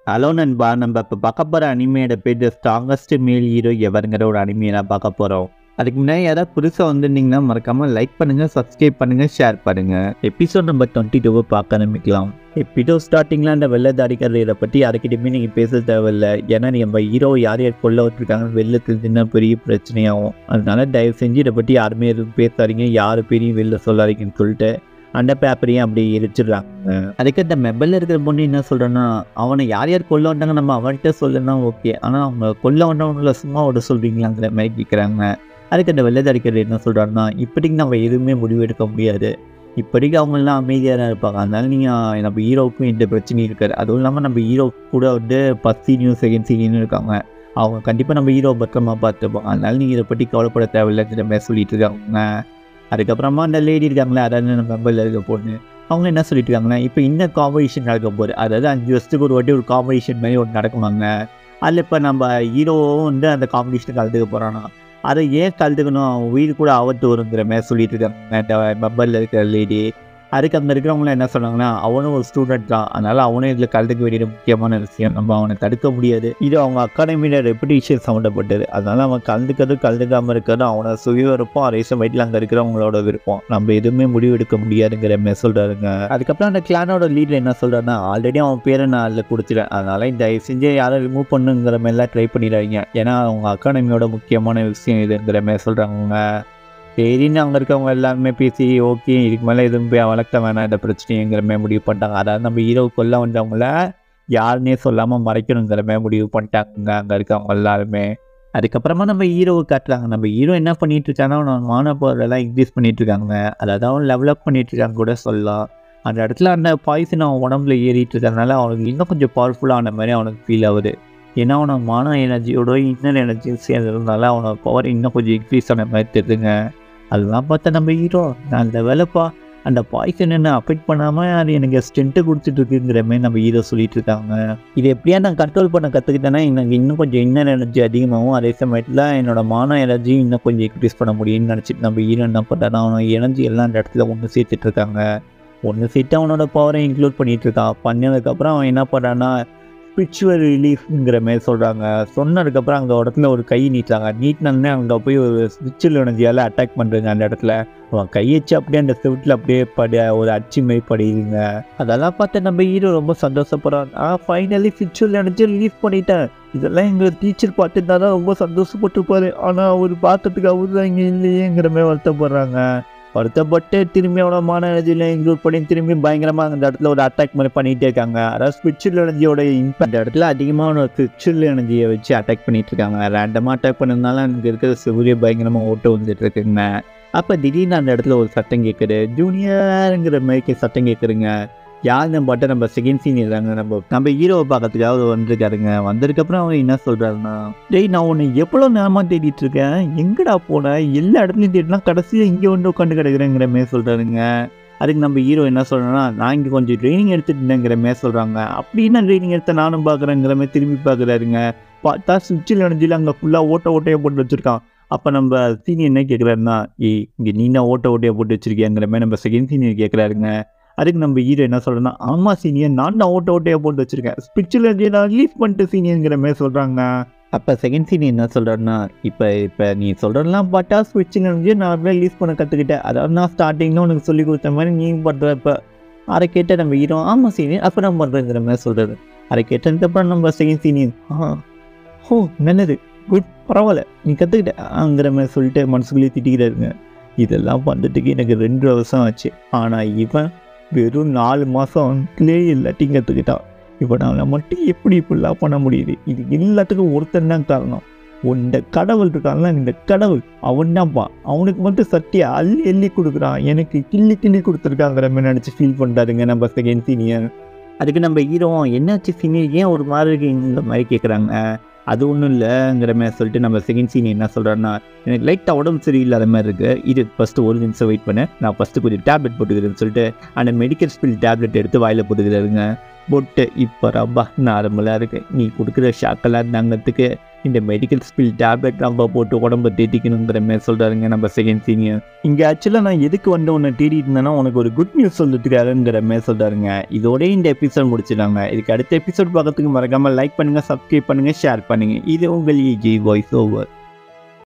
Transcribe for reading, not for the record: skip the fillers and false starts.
Hello நண்பா, நம்ம இப்போ பார்க்க போகிற அனிமையோட பேர் த ஸ்ட்ராங்கஸ்ட் மேல் ஹீரோ எவருங்கிற ஒரு அனிமையை தான் பார்க்க போகிறோம். அதுக்கு முன்னாடி யாராவது புதுசாக வந்திருந்தீங்கன்னா மறக்காமல் லைக் பண்ணுங்கள், சப்ஸ்கிரைப் பண்ணுங்கள், ஷேர் பண்ணுங்கள். எபிசோட் நம்பர் 22 பார்க்க ஆரம்பிக்கலாம். எபிசோட் ஸ்டார்டிங்கில் அந்த வெள்ளதாரிக்கிறதை பற்றி யாருக்கிட்டையுமே நீங்கள் பேச தேவையில்லை. ஏன்னா நம்ம ஹீரோ யார் யார் கொல்ல விட்டுருக்காங்கன்னு வெளில தெரிஞ்சுன்னா பெரிய பிரச்சனையாகும். அதனால தயவு செஞ்சு இதை பற்றி யாருமே எதுவும் பேசாதீங்க, யார் பேரையும் வெளில சொல்லாதீங்கன்னு சொல்லிட்டு அந்த பேப்பரையும் அப்படியே எரிச்சிடுறாங்க. அதுக்கு அந்த மெம்பரில் இருக்கிற பொண்ணு என்ன சொல்கிறேன்னா, அவனை யார் யார் கொல்ல வந்தாங்க நம்ம அவன்கிட்ட சொல்லணும்னா ஓகே, ஆனால் அவங்க கொல்ல வந்தவங்கள சும்மா விட சொல்கிறீங்களாங்கிற மாதிரி கேட்குறாங்க. அதுக்கு அந்த வெள்ளதாரிக்கிறது என்ன சொல்கிறாருன்னா, இப்படிக்கு நம்ம எதுவுமே முடிவு எடுக்க முடியாது, இப்படிக்கு அவங்களாம் அமைதியாக தான் இருப்பாங்க, அதனால நீங்கள் நம்ம ஹீரோவுக்கும் எந்த பிரச்சனையும் இருக்காது. அதுவும் இல்லாமல் நம்ம ஹீரோ கூட வந்து ஃபஸ்ட் சீனியும் செகண்ட் சீனியும் இருக்காங்க, அவங்க கண்டிப்பாக நம்ம ஹீரோ பத்திரமா பார்த்துப்பாங்க, அதனால நீங்கள் இதை பற்றி கவலைப்பட தேவையில்லைங்கிற மாதிரி சொல்லிட்டு இருக்காங்க. அதுக்கப்புறமா அந்த லேடி இருக்காங்களே, அதாவது நம்ம மெம்பரில் இருக்க பொண்ணு, அவங்க என்ன சொல்லிட்டு இருக்காங்கன்னா, இப்போ இன்னும் காம்படிஷன் நடக்க போகுது, அதாவது 5 வருஷத்துக்கு ஒரு வாட்டி ஒரு காம்படிஷன் மாதிரி ஒன்று நடக்குவாங்க. அதில் இப்போ நம்ம ஹீரோவும் வந்து அந்த காம்படிஷனுக்கு கலந்துக்க போகிறானா, அதை ஏன் கலந்துக்கணும், அவன் உயிர் கூட ஆபத்து வருங்கிற மாதிரி சொல்லிட்டு இருக்காங்க அந்த மெம்பரில் இருக்கிற லேடி. அதுக்கு அங்கே இருக்கிறவங்களாம் என்ன சொன்னாங்கன்னா, அவனும் ஒரு ஸ்டூடெண்ட் தான், அதனால் அவனும் இதில் கலந்துக்க வேண்டியது முக்கியமான விஷயம், நம்ம அவனை தடுக்க முடியாது, இது அவங்க அகாடமியோட ரெப்புடேஷன் சம்மந்தப்பட்டது, அதனால் அவன் கலந்துக்காமல் இருக்கிறது அவனை சுய விருப்பம், அதே சமயத்தில் அங்கே இருக்கிறவங்களோட விருப்பம், நம்ம எதுவுமே முடிவு எடுக்க முடியாதுங்கிற மாதிரி சொல்கிறாருங்க. அதுக்கப்புறம் அந்த கிளானோட லீடர் என்ன சொல்கிறாருன்னா, ஆல்ரெடி அவன் பேரை நான் அதில் கொடுத்துட்டேன், அதனால் தயவு செஞ்சு யாரும் ரிமூவ் பண்ணுங்கிற மாதிரிலாம் ட்ரை பண்ணிடாதீங்க, ஏன்னா அவங்க அகாடமியோட முக்கியமான விஷயம் இதுங்கிற மாதிரி சொல்கிறாங்க. சரின்னு அங்கே இருக்கவங்க எல்லாருமே பேசி ஓகே, இதுக்கு மேலே எதுவும் போய் வளர்க்க வேணாம் இந்த பிரச்சனைங்கிற மாதிரி முடிவு பண்ணிட்டாங்க. அதாவது நம்ம ஹீரோ கொல்ல வந்தவங்கள யாருன்னே சொல்லாமல் மறைக்கணுங்கிற மாதிரி முடிவு பண்ணிட்டாங்க அங்கே இருக்கவங்க எல்லாருமே. அதுக்கப்புறமா நம்ம ஹீரோவை காட்டுறாங்க. நம்ம ஹீரோ என்ன பண்ணிட்டு இருக்காங்கன்னா, அவன் மான பவரெல்லாம் இன்க்ரீஸ் பண்ணிட்டு இருக்காங்க, அதாவது அவன் லெவலப் பண்ணிட்டு இருக்காங்க கூட சொல்லலாம். அந்த இடத்துல அந்த பாய்சன் அவன் உடம்புல ஏறிட்டு இருக்கிறதுனால அவனுக்கு இன்னும் கொஞ்சம் பவர்ஃபுல்லான மாதிரி அவனுக்கு ஃபீல் ஆகுது. ஏன்னா அவனை மான எனர்ஜியோட இன்னர் எனர்ஜியும் சேர்ந்ததுனால அவனோட பவர் இன்னும் கொஞ்சம் இன்க்ரீஸ் ஆன மாதிரி தெரியுதுங்க. அதெல்லாம் பார்த்தா நம்ம ஹீரோ அந்த வேலைப்பா, அந்த பாய்சன் என்ன அஃபெக்ட் பண்ணாமல் அது எனக்கு ஸ்ட்ரென்த்து கொடுத்துட்டு இருக்குங்கிற மாதிரி நம்ம ஹீரோ சொல்லிட்டு இருக்காங்க. இது எப்படியா நான் கண்ட்ரோல் பண்ண கற்றுக்கிட்டேன்னா எனக்கு இன்னும் கொஞ்சம் இன்னர் எனர்ஜி அதிகமாகவும், அதே சமயத்தில் என்னோட மான எனர்ஜியும் இன்னும் கொஞ்சம் இன்க்ரீஸ் பண்ண முடியும்னு நினச்சிட்டு நம்ம ஹீரோ என்ன பண்ணுறான்னா, அவனோட எனர்ஜி எல்லாம் அந்த இடத்துல ஒன்று சேர்த்துட்டு இருக்காங்க. ஒன்று சேர்த்து அவனோட பவரை இன்க்ளூட் பண்ணிகிட்டு இருக்கான். பண்ணதுக்கப்புறம் அவன் என்ன பண்ணுறான்னா, ஸ்பிரிச்சுவல் ரிலீஃப்ங்கிற மாதிரி சொல்கிறாங்க. சொன்னதுக்கப்புறம் அங்கே இடத்துல ஒரு கை நீட்டாங்க, நீட்டினே அங்கே போய் ஒரு ஸ்பிரிச்சுவல் எனர்ஜியால் அட்டாக் பண்ணுறங்க. அந்த இடத்துல அவன் கை வச்சு அப்படியே அந்த செவுட்டில் அப்படியே ஒரு அச்சு மாரி படியுங்க. அதெல்லாம் பார்த்து நம்ம ஹீரோ ரொம்ப சந்தோஷப்படுறான். ஃபைனலி ஸ்பிரிச்சுவல் எனர்ஜி ரிலீஃப் பண்ணிட்டேன், இதெல்லாம் எங்கள் டீச்சர் பார்த்துருந்தா தான் ரொம்ப சந்தோஷப்பட்டுருப்பாரு, ஆனால் அவர் பார்க்கறதுக்கு அவரு தான் இங்கே இல்லையேங்கிற மாதிரி வருத்தப்பட்டு திரும்பி அவனோட மான எனர்ஜியில் இன்க்ளூட் பண்ணி திரும்பி பயங்கரமாக அந்த இடத்துல ஒரு அட்டாக் மாதிரி பண்ணிகிட்டே இருக்காங்க. அதாவது ஸ்பிரிச்சுவல் எனர்ஜியோட இம்பாக்ட் அந்த இடத்துல அதிகமாக அவனோட ஸ்பிரிச்சுவல் எனர்ஜியை வச்சு அட்டாக் பண்ணிட்டு இருக்காங்க. ரேண்டமாக அட்டாக் பண்ணதுனால அங்கே இருக்கிற சூரிய பயங்கரமாக ஓட்ட வந்துட்டு இருக்குங்க. அப்போ திடீர்னு அந்த இடத்துல ஒரு சத்தம் கேட்குது, ஜூனியருங்கிற மாதிரி சத்தம் கேட்குறீங்க. யாருன்னு பார்த்தா நம்ம செகண்ட் சீன் இருக்காங்க, நம்ம ஹீரோவை பார்க்கறதுக்காக வந்திருக்காருங்க. வந்ததுக்கப்புறம் அவங்க என்ன சொல்கிறாருன்னா, டேய் நான் உன்னை எவ்வளோ நேரமாக தேடிட்டு இருக்கேன், எங்கடா போனேன், எல்லா இடத்துலையும் தேடினா கடைசியாக இங்கே வந்து உட்காந்து கிடக்குறேங்கிற மாதிரி சொல்கிறாருங்க. அதுக்கு நம்ம ஹீரோ என்ன சொல்கிறேன்னா, நான் இங்கே கொஞ்சம் ட்ரைனிங் எடுத்துட்டு இருந்தேங்கிற மாதிரி சொல்கிறாங்க. அப்படின்னா ட்ரைனிங் எடுத்த நானும் பார்க்குறேங்கிற மாதிரி திரும்பி பார்க்குறாருங்க. பார்த்தா சுவிட்சில் எனர்ஜியில் அங்கே ஃபுல்லாக ஓட்டையாக போட்டு வச்சுருக்கான். அப்போ நம்ம சீனியர் என்ன கேட்குறாருன்னா, இங்கே நீ தான் ஓட்டையாக போட்டு வச்சுருக்கியாங்கிற மாதிரி நம்ம செகண்ட் சீனியர் கேட்குறாருங்க. அதுக்கு நம்ம ஹீரோ என்ன சொல்கிறேன்னா, ஆமாம் சீனியர், நான் தான் ஓட்டையாக போட்டு வச்சுருக்கேன், ஸ்பிரிச்சுவல் எனர்ஜியை நான் ரிலீஃப் பண்ணிட்டு சீனியருங்கிற மாதிரி சொல்கிறாங்க. அப்போ செகண்ட் சீனியர் என்ன சொல்கிறாருன்னா, இப்போ நீ சொல்கிறதெல்லாம் பார்த்தா ஸ்பிரிச்சுவல் எனர்ஜியை நான் ரிலீஸ் பண்ண கற்றுக்கிட்டேன், அதாவது நான் ஸ்டார்டிங்கில் உனக்கு சொல்லி கொடுத்த மாதிரி நீ பண்ணுற. இப்போ அதை கேட்ட நம்ம ஹீரோ ஆமாம் சீனியர் அப்போ நான் பண்ணுறேங்கிற மாதிரி சொல்கிறது. அதை கேட்டதுக்கப்புறம் நம்ம செகண்ட் சீனியர் ஓ நல்லது, குட், பரவாயில்ல, நீ கற்றுக்கிட்டேங்கிற மாதிரி சொல்லிட்டு மனசுக்குள்ளேயே திட்டிக்கிறாருங்க. இதெல்லாம் பண்ணுறதுக்கு எனக்கு 2 வருஷம் ஆச்சு, ஆனால் இவன் வெறும் 4 மாதம் எல்லாத்தையும் கற்றுக்கிட்டான். இப்போ நான் மட்டும் எப்படி இப்படிலாம் பண்ண முடியுது, இது எல்லாத்துக்கும் ஒருத்தன் தான் காரணம், இந்த கடவுள் இருக்கான்ல, இந்த கடவுள் அவன் தான்ப்பா, அவனுக்கு மட்டும் சக்தியை அள்ளி கொடுக்குறான், எனக்கு கிள்ளி கொடுத்துருக்காங்கிற மாதிரி நினச்சி ஃபீல் பண்ணுறாருங்க நம்ம செகண்ட் சீனியர். அதுக்கு நம்ம ஹீரோ என்னாச்சு சீனியர், ஏன் ஒரு மாதிரி இருக்கு இந்த மாதிரி கேட்குறாங்க. அது ஒன்றும் இல்லைங்கிற மாதிரி சொல்லிட்டு நம்ம செகண்ட் சீனியர் என்ன சொல்கிறாருன்னா, எனக்கு லைட்டாக உடம்பு சரியில்லாத மாதிரி இருக்குது, இது ஃபஸ்ட்டு ஒரு நிமிஷம் வெயிட் பண்ணேன், நான் ஃபஸ்ட்டு கொஞ்சம் டேப்லெட் போட்டுக்கிறேன்னு சொல்லிட்டு அந்த மெடிக்கல் ஸ்பில் டேப்லெட் எடுத்து வாயில் போட்டுக்கிறாருங்க. போட்டு இப்போ ரொம்ப நார்மலாக இருக்கு. நீ கொடுக்குற ஷாக்கெல்லாம் தாங்கிறதுக்கு இந்த மெடிக்கல் ஸ்பில் டேப்லெட் நம்ம போட்டு உடம்பு தேத்திக்கணுங்கிற மாதிரி சொல்கிறாருங்க நம்ம செகண்ட் சீனியர். இங்கே ஆக்சுவலாக நான் எதுக்கு வந்து உன்னை தேடிட்டு இருந்தேன்னா உனக்கு ஒரு குட் நியூஸ் சொல்லிட்டுருக்காருங்கிற மாதிரி சொல்கிறாருங்க. இதோடய இந்த எபிசோட் முடிச்சிடாங்க. இதுக்கு அடுத்த எபிசோட் பார்க்கறதுக்கு மறக்காமல் லைக் பண்ணுங்கள், சப்ஸ்கிரைப் பண்ணுங்கள், ஷேர் பண்ணுங்கள். இது உங்கள் EG வாய்ஸ் ஓவர்.